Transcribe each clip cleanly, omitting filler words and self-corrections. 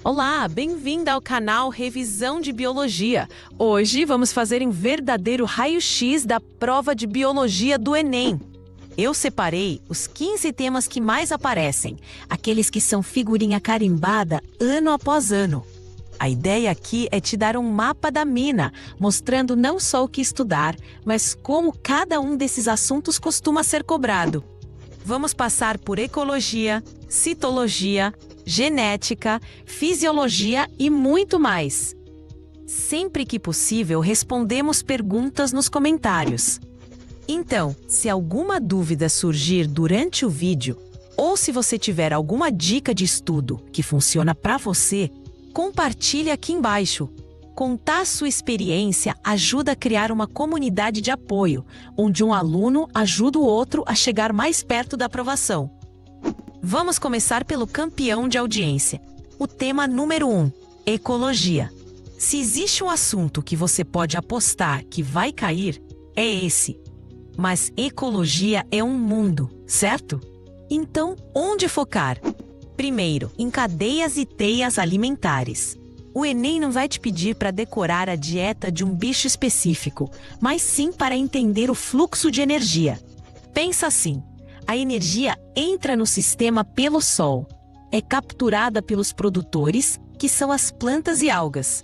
Olá, bem-vinda ao canal Revisão de Biologia. Hoje vamos fazer um verdadeiro raio-x da prova de Biologia do Enem. Eu separei os 15 temas que mais aparecem, aqueles que são figurinha carimbada ano após ano. A ideia aqui é te dar um mapa da mina, mostrando não só o que estudar, mas como cada um desses assuntos costuma ser cobrado. Vamos passar por ecologia, citologia, genética, fisiologia e muito mais. Sempre que possível, respondemos perguntas nos comentários. Então, se alguma dúvida surgir durante o vídeo, ou se você tiver alguma dica de estudo que funciona para você, compartilhe aqui embaixo. Contar sua experiência ajuda a criar uma comunidade de apoio, onde um aluno ajuda o outro a chegar mais perto da aprovação. Vamos começar pelo campeão de audiência. O tema número 1, ecologia. Se existe um assunto que você pode apostar que vai cair, é esse. Mas ecologia é um mundo, certo? Então, onde focar? Primeiro, em cadeias e teias alimentares. O Enem não vai te pedir para decorar a dieta de um bicho específico, mas sim para entender o fluxo de energia. Pensa assim. A energia entra no sistema pelo Sol. É capturada pelos produtores, que são as plantas e algas.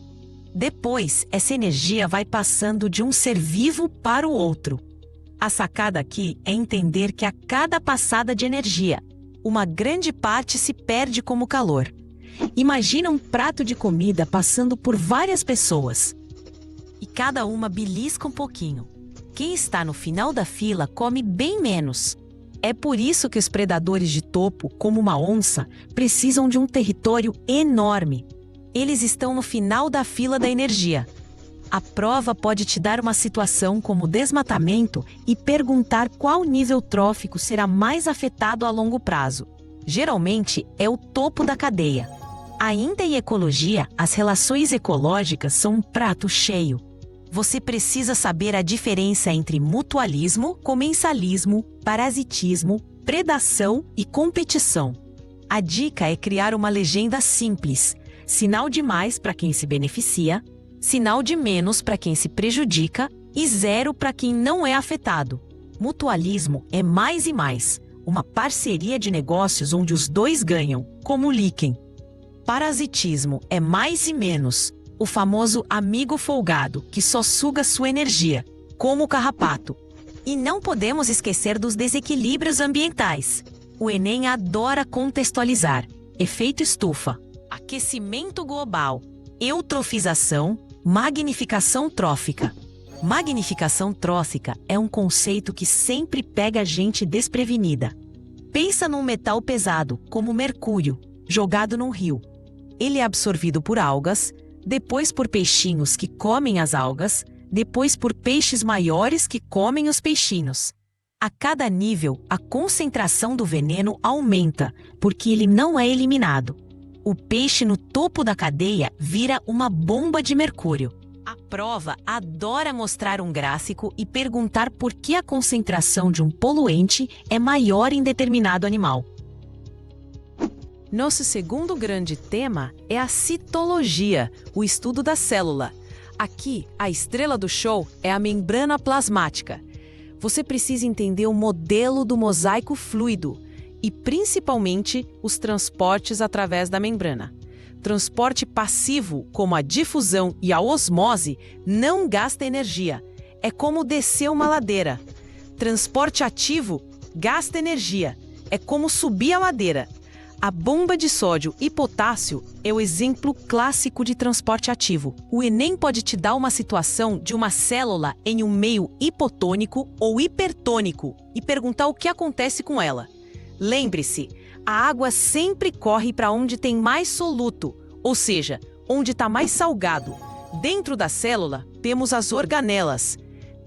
Depois, essa energia vai passando de um ser vivo para o outro. A sacada aqui é entender que a cada passada de energia, uma grande parte se perde como calor. Imagina um prato de comida passando por várias pessoas. E cada uma belisca um pouquinho. Quem está no final da fila come bem menos. É por isso que os predadores de topo, como uma onça, precisam de um território enorme. Eles estão no final da fila da energia. A prova pode te dar uma situação como desmatamento e perguntar qual nível trófico será mais afetado a longo prazo. Geralmente, é o topo da cadeia. Ainda em ecologia, as relações ecológicas são um prato cheio. Você precisa saber a diferença entre mutualismo, comensalismo, parasitismo, predação e competição. A dica é criar uma legenda simples: sinal de mais para quem se beneficia, sinal de menos para quem se prejudica e zero para quem não é afetado. Mutualismo é mais e mais, uma parceria de negócios onde os dois ganham, como o líquen. Parasitismo é mais e menos, o famoso amigo folgado que só suga sua energia, como o carrapato. E não podemos esquecer dos desequilíbrios ambientais. O Enem adora contextualizar: efeito estufa, aquecimento global, eutrofização, magnificação trófica. Magnificação trófica é um conceito que sempre pega a gente desprevenida. Pensa num metal pesado, como o mercúrio, jogado num rio. Ele é absorvido por algas, depois por peixinhos que comem as algas, depois por peixes maiores que comem os peixinhos. A cada nível, a concentração do veneno aumenta, porque ele não é eliminado. O peixe no topo da cadeia vira uma bomba de mercúrio. A prova adora mostrar um gráfico e perguntar por que a concentração de um poluente é maior em determinado animal. Nosso segundo grande tema é a citologia, o estudo da célula. Aqui, a estrela do show é a membrana plasmática. Você precisa entender o modelo do mosaico fluido e, principalmente, os transportes através da membrana. Transporte passivo, como a difusão e a osmose, não gasta energia. É como descer uma ladeira. Transporte ativo gasta energia. É como subir a ladeira. A bomba de sódio e potássio é o exemplo clássico de transporte ativo. O Enem pode te dar uma situação de uma célula em um meio hipotônico ou hipertônico e perguntar o que acontece com ela. Lembre-se, a água sempre corre para onde tem mais soluto, ou seja, onde está mais salgado. Dentro da célula, temos as organelas.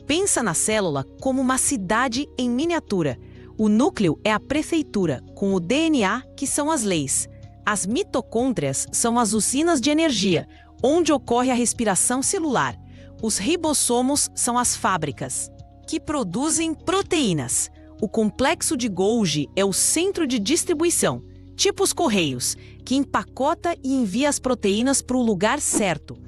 Pensa na célula como uma cidade em miniatura. O núcleo é a prefeitura, com o DNA, que são as leis. As mitocôndrias são as usinas de energia, onde ocorre a respiração celular. Os ribossomos são as fábricas, que produzem proteínas. O complexo de Golgi é o centro de distribuição, tipo os Correios, que empacota e envia as proteínas para o lugar certo.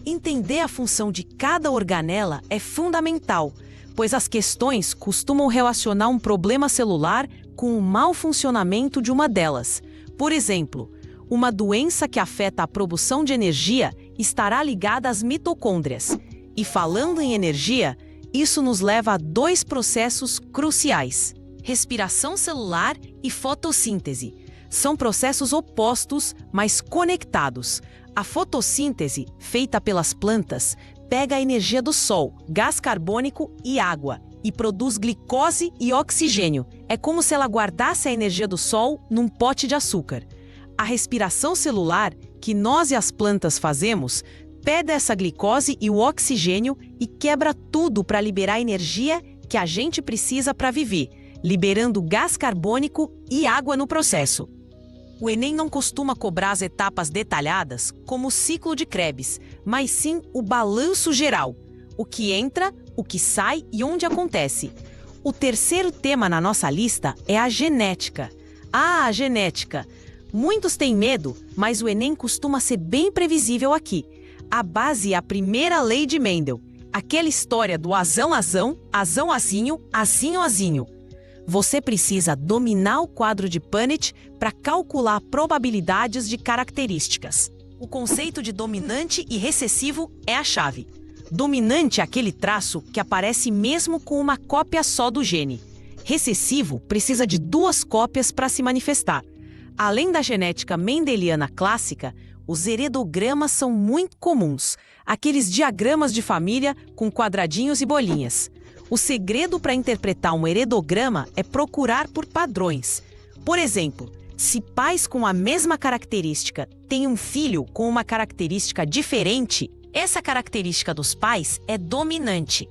Entender a função de cada organela é fundamental, pois as questões costumam relacionar um problema celular com o mau funcionamento de uma delas. Por exemplo, uma doença que afeta a produção de energia estará ligada às mitocôndrias. E falando em energia, isso nos leva a dois processos cruciais: respiração celular e fotossíntese. São processos opostos, mas conectados. A fotossíntese, feita pelas plantas, pega a energia do sol, gás carbônico e água e produz glicose e oxigênio. É como se ela guardasse a energia do sol num pote de açúcar. A respiração celular, que nós e as plantas fazemos, pega essa glicose e o oxigênio e quebra tudo para liberar a energia que a gente precisa para viver, liberando gás carbônico e água no processo. O Enem não costuma cobrar as etapas detalhadas, como o ciclo de Krebs, mas sim o balanço geral: o que entra, o que sai e onde acontece. O terceiro tema na nossa lista é a genética. A genética! Muitos têm medo, mas o Enem costuma ser bem previsível aqui. A base é a primeira lei de Mendel, aquela história do azão, azinho, azinho. Você precisa dominar o quadro de Punnett para calcular probabilidades de características. O conceito de dominante e recessivo é a chave. Dominante é aquele traço que aparece mesmo com uma cópia só do gene. Recessivo precisa de duas cópias para se manifestar. Além da genética mendeliana clássica, os heredogramas são muito comuns, aqueles diagramas de família com quadradinhos e bolinhas. O segredo para interpretar um heredograma é procurar por padrões. Por exemplo, se pais com a mesma característica têm um filho com uma característica diferente, essa característica dos pais é dominante.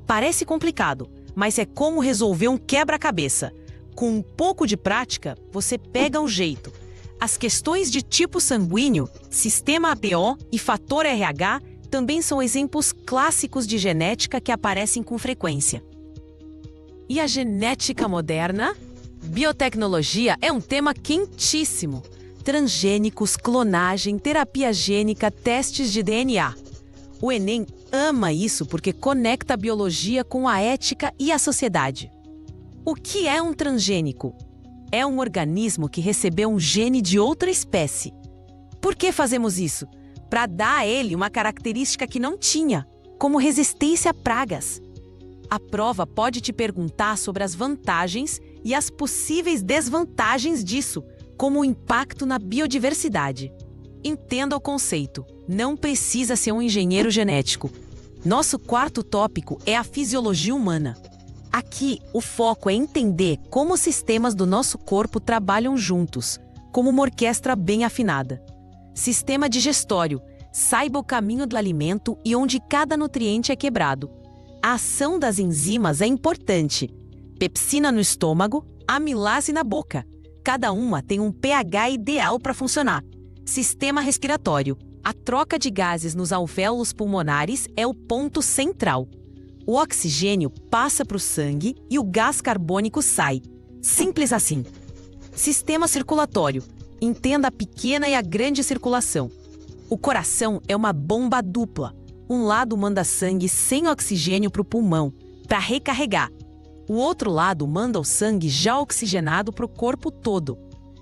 Parece complicado, mas é como resolver um quebra-cabeça. Com um pouco de prática, você pega o jeito. As questões de tipo sanguíneo, sistema APO e fator RH também são exemplos clássicos de genética que aparecem com frequência. E a genética moderna? Biotecnologia é um tema quentíssimo. Transgênicos, clonagem, terapia gênica, testes de DNA. O Enem ama isso porque conecta a biologia com a ética e a sociedade. O que é um transgênico? É um organismo que recebeu um gene de outra espécie. Por que fazemos isso? Para dar a ele uma característica que não tinha, como resistência a pragas. A prova pode te perguntar sobre as vantagens e as possíveis desvantagens disso, como o impacto na biodiversidade. Entenda o conceito. Não precisa ser um engenheiro genético. Nosso quarto tópico é a fisiologia humana. Aqui, o foco é entender como os sistemas do nosso corpo trabalham juntos, como uma orquestra bem afinada. Sistema digestório. Saiba o caminho do alimento e onde cada nutriente é quebrado. A ação das enzimas é importante. Pepsina no estômago, amilase na boca. Cada uma tem um pH ideal para funcionar. Sistema respiratório. A troca de gases nos alvéolos pulmonares é o ponto central. O oxigênio passa para o sangue e o gás carbônico sai. Simples assim. Sistema circulatório. Entenda a pequena e a grande circulação. O coração é uma bomba dupla. Um lado manda sangue sem oxigênio para o pulmão, para recarregar. O outro lado manda o sangue já oxigenado para o corpo todo.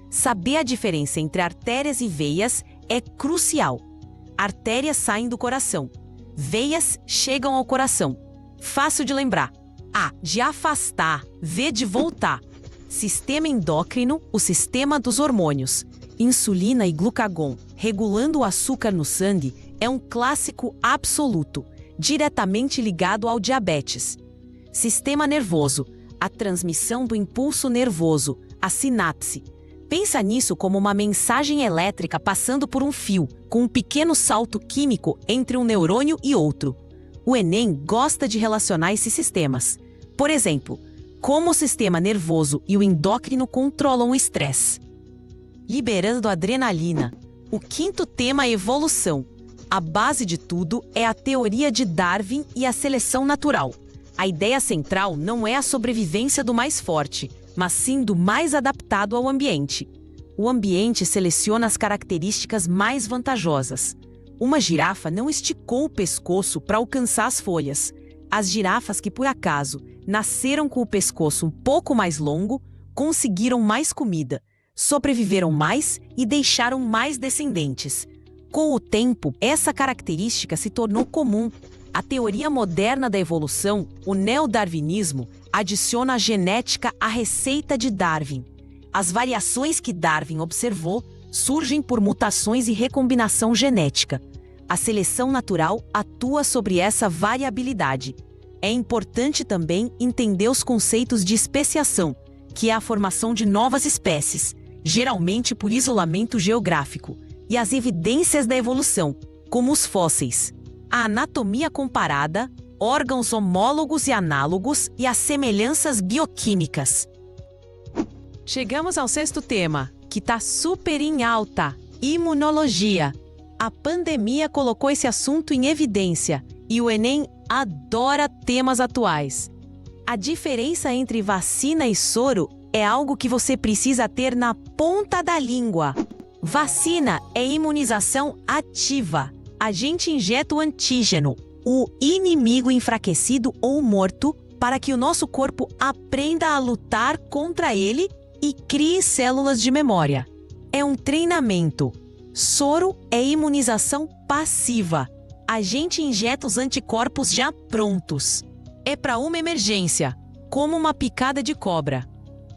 Saber a diferença entre artérias e veias é crucial. Artérias saem do coração. Veias chegam ao coração. Fácil de lembrar. A de afastar, V de voltar. Sistema endócrino, o sistema dos hormônios. Insulina e glucagon, regulando o açúcar no sangue, é um clássico absoluto, diretamente ligado ao diabetes. Sistema nervoso, a transmissão do impulso nervoso, a sinapse. Pensa nisso como uma mensagem elétrica passando por um fio, com um pequeno salto químico entre um neurônio e outro. O Enem gosta de relacionar esses sistemas. Por exemplo, como o sistema nervoso e o endócrino controlam o estresse. Liberando adrenalina. O quinto tema é evolução. A base de tudo é a teoria de Darwin e a seleção natural. A ideia central não é a sobrevivência do mais forte, mas sim do mais adaptado ao ambiente. o ambiente seleciona as características mais vantajosas. Uma girafa não esticou o pescoço para alcançar as folhas. As girafas que, por acaso, nasceram com o pescoço um pouco mais longo, conseguiram mais comida, sobreviveram mais e deixaram mais descendentes. Com o tempo, essa característica se tornou comum. A teoria moderna da evolução, o neodarwinismo, adiciona a genética à receita de Darwin. As variações que Darwin observou surgem por mutações e recombinação genética. A seleção natural atua sobre essa variabilidade. É importante também entender os conceitos de especiação, que é a formação de novas espécies, geralmente por isolamento geográfico, e as evidências da evolução, como os fósseis. A anatomia comparada, órgãos homólogos e análogos e as semelhanças bioquímicas. Chegamos ao sexto tema, que está super em alta: imunologia. A pandemia colocou esse assunto em evidência e o Enem adora temas atuais. A diferença entre vacina e soro é algo que você precisa ter na ponta da língua. Vacina é imunização ativa. A gente injeta o antígeno, o inimigo enfraquecido ou morto, para que o nosso corpo aprenda a lutar contra ele e crie células de memória. É um treinamento. Soro é imunização passiva. A gente injeta os anticorpos já prontos. É para uma emergência, como uma picada de cobra.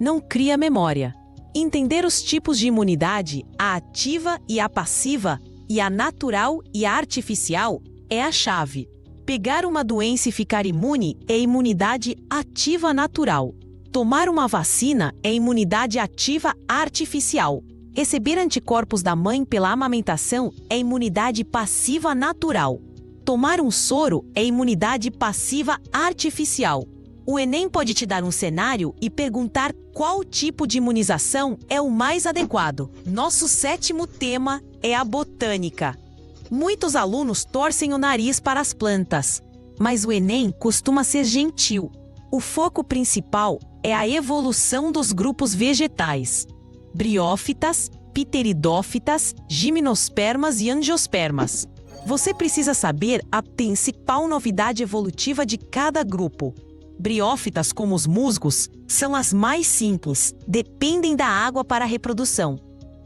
Não cria memória. Entender os tipos de imunidade, a ativa e a passiva, e a natural e a artificial, é a chave. Pegar uma doença e ficar imune é imunidade ativa natural. Tomar uma vacina é imunidade ativa artificial. Receber anticorpos da mãe pela amamentação é imunidade passiva natural. Tomar um soro é imunidade passiva artificial. O Enem pode te dar um cenário e perguntar qual tipo de imunização é o mais adequado. Nosso sétimo tema é a botânica. Muitos alunos torcem o nariz para as plantas, mas o Enem costuma ser gentil. O foco principal é a evolução dos grupos vegetais: briófitas, pteridófitas, gimnospermas e angiospermas. Você precisa saber a principal novidade evolutiva de cada grupo. Briófitas, como os musgos, são as mais simples, dependem da água para a reprodução.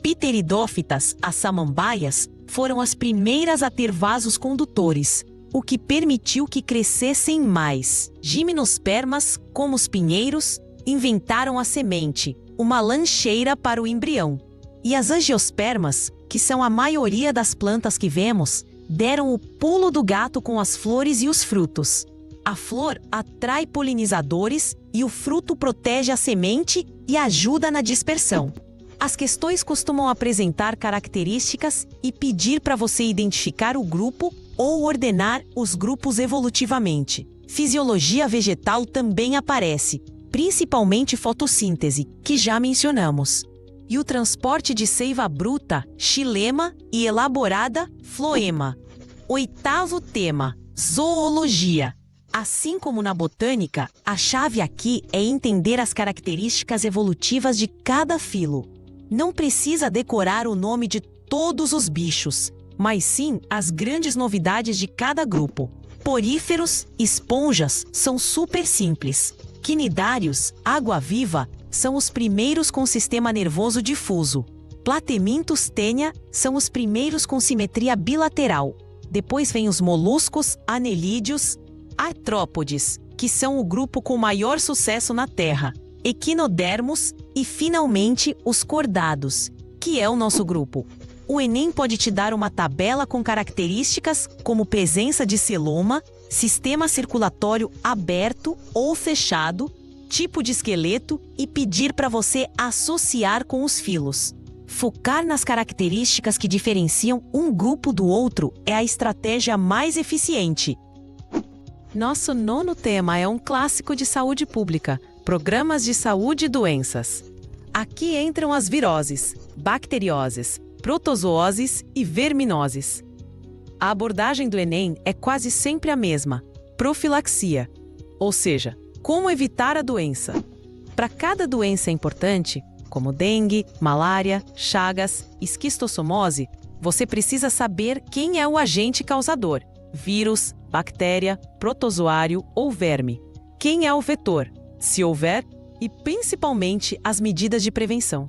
Pteridófitas, as samambaias, foram as primeiras a ter vasos condutores, o que permitiu que crescessem mais. Gimnospermas, como os pinheiros, inventaram a semente, uma lancheira para o embrião. E as angiospermas, que são a maioria das plantas que vemos, deram o pulo do gato com as flores e os frutos. A flor atrai polinizadores e o fruto protege a semente e ajuda na dispersão. As questões costumam apresentar características e pedir para você identificar o grupo ou ordenar os grupos evolutivamente. Fisiologia vegetal também aparece, principalmente fotossíntese, que já mencionamos. E o transporte de seiva bruta, xilema, e elaborada, floema. Oitavo tema: zoologia. Assim como na botânica, a chave aqui é entender as características evolutivas de cada filo. Não precisa decorar o nome de todos os bichos, mas sim as grandes novidades de cada grupo. Poríferos, esponjas, são super simples. Quinidários, água-viva, são os primeiros com sistema nervoso difuso. Platemintos tênia são os primeiros com simetria bilateral. Depois vem os moluscos, anelídeos, artrópodes, que são o grupo com maior sucesso na Terra, equinodermos e, finalmente, os cordados, que é o nosso grupo. O Enem pode te dar uma tabela com características como presença de celoma, sistema circulatório aberto ou fechado, tipo de esqueleto e pedir para você associar com os filos. Focar nas características que diferenciam um grupo do outro é a estratégia mais eficiente. Nosso nono tema é um clássico de saúde pública: programas de saúde e doenças. Aqui entram as viroses, bacterioses, protozooses e verminoses. A abordagem do Enem é quase sempre a mesma: profilaxia, ou seja, como evitar a doença. Para cada doença importante, como dengue, malária, chagas, esquistossomose, você precisa saber quem é o agente causador: vírus, bactéria, protozoário ou verme. Quem é o vetor, se houver, e principalmente as medidas de prevenção.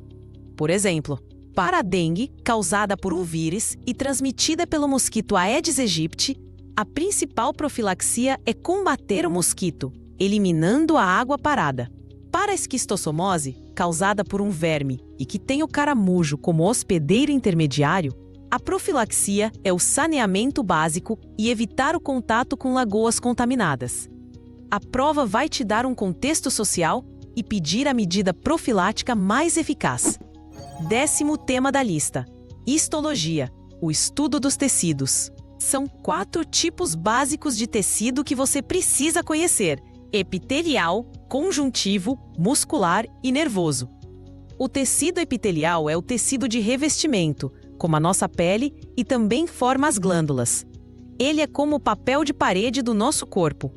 Por exemplo, para a dengue, causada por um vírus e transmitida pelo mosquito Aedes aegypti, a principal profilaxia é combater o mosquito, eliminando a água parada. Para a esquistossomose, causada por um verme e que tem o caramujo como hospedeiro intermediário, a profilaxia é o saneamento básico e evitar o contato com lagoas contaminadas. A prova vai te dar um contexto social e pedir a medida profilática mais eficaz. 10º tema da lista: histologia, o estudo dos tecidos. São 4 tipos básicos de tecido que você precisa conhecer: epitelial, conjuntivo, muscular e nervoso. O tecido epitelial é o tecido de revestimento, como a nossa pele, e também forma as glândulas. Ele é como o papel de parede do nosso corpo.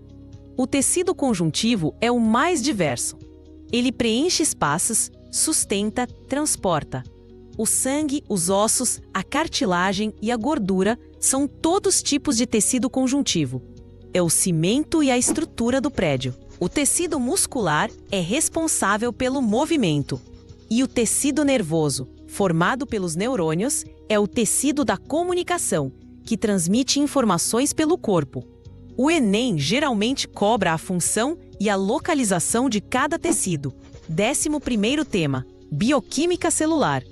O tecido conjuntivo é o mais diverso. Ele preenche espaços, sustenta, transporta. O sangue, os ossos, a cartilagem e a gordura são todos tipos de tecido conjuntivo. É o cimento e a estrutura do prédio. O tecido muscular é responsável pelo movimento. E o tecido nervoso, formado pelos neurônios, é o tecido da comunicação, que transmite informações pelo corpo. O Enem geralmente cobra a função e a localização de cada tecido. 11º tema: bioquímica celular.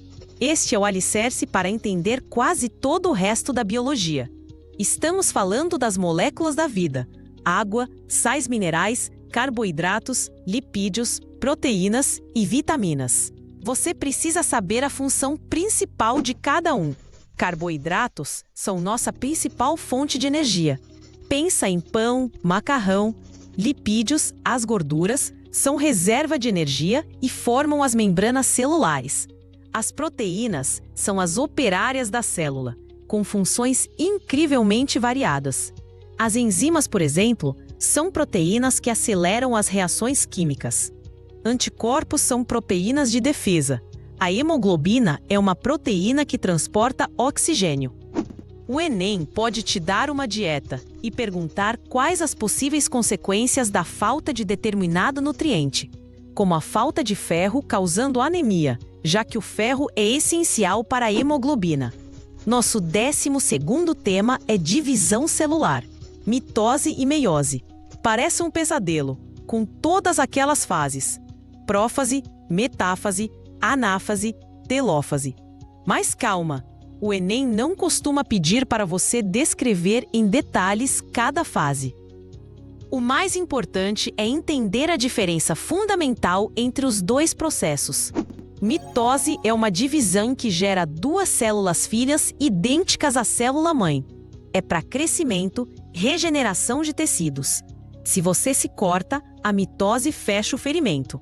Este é o alicerce para entender quase todo o resto da biologia. Estamos falando das moléculas da vida: água, sais minerais, carboidratos, lipídios, proteínas e vitaminas. Você precisa saber a função principal de cada um. Carboidratos são nossa principal fonte de energia. Pensa em pão, macarrão. Lipídios, as gorduras, são reserva de energia e formam as membranas celulares. As proteínas são as operárias da célula, com funções incrivelmente variadas. As enzimas, por exemplo, são proteínas que aceleram as reações químicas. Anticorpos são proteínas de defesa. A hemoglobina é uma proteína que transporta oxigênio. O Enem pode te dar uma dieta e perguntar quais as possíveis consequências da falta de determinado nutriente, como a falta de ferro causando anemia, já que o ferro é essencial para a hemoglobina. Nosso 12º tema é divisão celular, mitose e meiose. Parece um pesadelo, com todas aquelas fases: prófase, metáfase, anáfase, telófase. Mas calma, o Enem não costuma pedir para você descrever em detalhes cada fase. O mais importante é entender a diferença fundamental entre os dois processos. Mitose é uma divisão que gera 2 células filhas idênticas à célula-mãe. É para crescimento, regeneração de tecidos. Se você se corta, a mitose fecha o ferimento.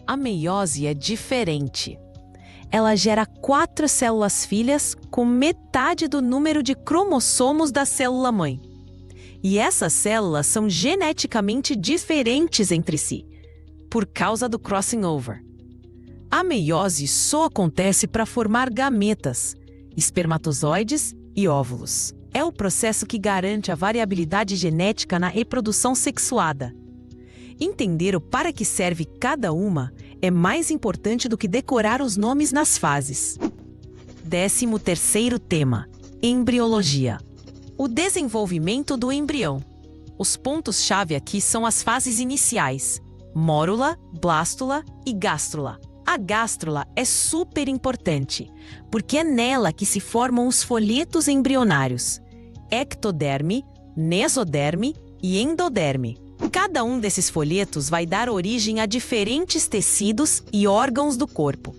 A meiose é diferente. Ela gera 4 células filhas com metade do número de cromossomos da célula-mãe. E essas células são geneticamente diferentes entre si, por causa do crossing over. A meiose só acontece para formar gametas, espermatozoides e óvulos. É o processo que garante a variabilidade genética na reprodução sexuada. Entender o para que serve cada uma é mais importante do que decorar os nomes nas fases. 13º tema: embriologia. O desenvolvimento do embrião. Os pontos-chave aqui são as fases iniciais: mórula, blástula e gástrula. A gástrula é super importante, porque é nela que se formam os folhetos embrionários: ectoderme, mesoderme e endoderme. Cada um desses folhetos vai dar origem a diferentes tecidos e órgãos do corpo.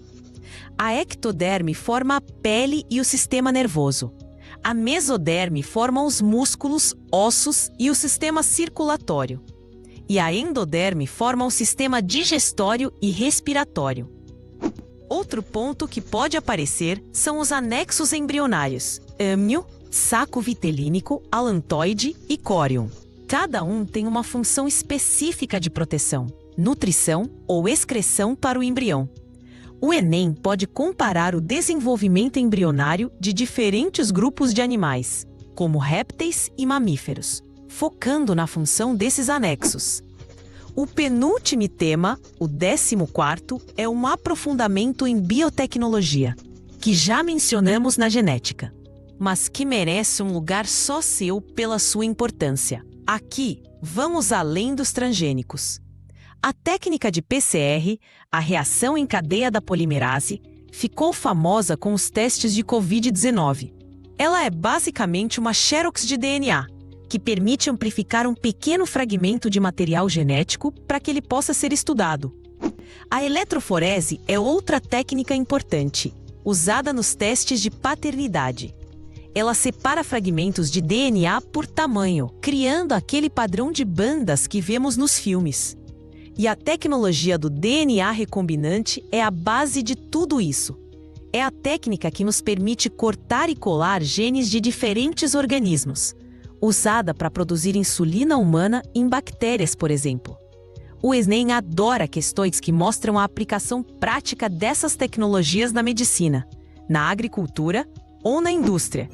A ectoderme forma a pele e o sistema nervoso. A mesoderme forma os músculos, ossos e o sistema circulatório. E a endoderme forma o sistema digestório e respiratório. Outro ponto que pode aparecer são os anexos embrionários: âmnio, saco vitelínico, alantoide e córion. Cada um tem uma função específica de proteção, nutrição ou excreção para o embrião. O Enem pode comparar o desenvolvimento embrionário de diferentes grupos de animais, como répteis e mamíferos, focando na função desses anexos. O penúltimo tema, o 14º, é um aprofundamento em biotecnologia, que já mencionamos na genética, mas que merece um lugar só seu pela sua importância. Aqui, vamos além dos transgênicos. A técnica de PCR, a reação em cadeia da polimerase, ficou famosa com os testes de Covid-19. Ela é basicamente uma xerox de DNA, que permite amplificar um pequeno fragmento de material genético para que ele possa ser estudado. A eletroforese é outra técnica importante, usada nos testes de paternidade. Ela separa fragmentos de DNA por tamanho, criando aquele padrão de bandas que vemos nos filmes. E a tecnologia do DNA recombinante é a base de tudo isso. É a técnica que nos permite cortar e colar genes de diferentes organismos, usada para produzir insulina humana em bactérias, por exemplo. O Enem adora questões que mostram a aplicação prática dessas tecnologias na medicina, na agricultura ou na indústria.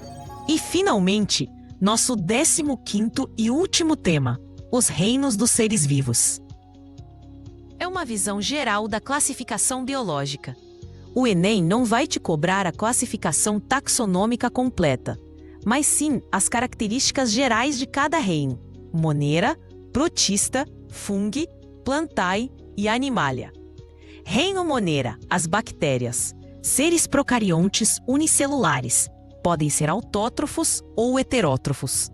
E, finalmente, nosso 15º e último tema, os reinos dos seres vivos. É uma visão geral da classificação biológica. O Enem não vai te cobrar a classificação taxonômica completa, mas sim as características gerais de cada reino: Monera, Protista, Fungi, Plantae e Animalia. Reino Monera, as bactérias, seres procariontes unicelulares, podem ser autótrofos ou heterótrofos.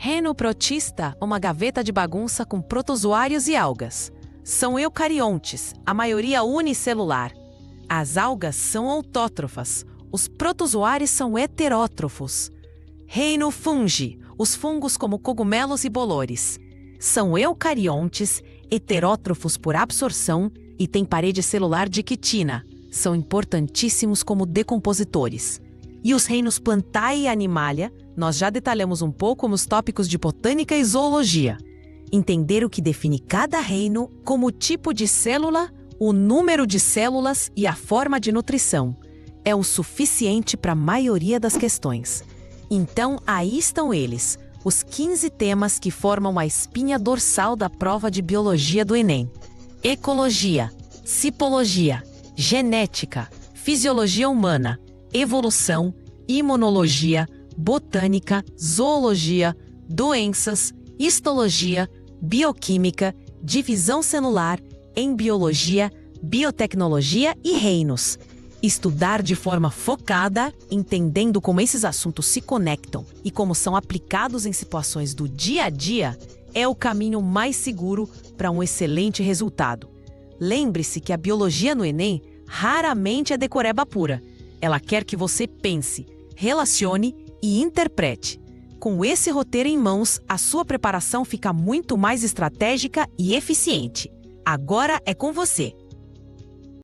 Reino Protista, uma gaveta de bagunça com protozoários e algas. São eucariontes, a maioria unicelular. As algas são autótrofas, os protozoários são heterótrofos. Reino Fungi, os fungos como cogumelos e bolores. São eucariontes, heterótrofos por absorção e têm parede celular de quitina. São importantíssimos como decompositores. E os reinos Plantae e Animalia, nós já detalhamos um pouco nos tópicos de botânica e zoologia. Entender o que define cada reino, como o tipo de célula, o número de células e a forma de nutrição, é o suficiente para a maioria das questões. Então, aí estão eles, os 15 temas que formam a espinha dorsal da prova de biologia do Enem: ecologia, citologia, genética, fisiologia humana, evolução, imunologia, botânica, zoologia, doenças, histologia, bioquímica, divisão celular, embriologia, biotecnologia e reinos. Estudar de forma focada, entendendo como esses assuntos se conectam e como são aplicados em situações do dia a dia, é o caminho mais seguro para um excelente resultado. Lembre-se que a biologia no Enem raramente é decoreba pura. Ela quer que você pense, relacione e interprete. Com esse roteiro em mãos, a sua preparação fica muito mais estratégica e eficiente. Agora é com você.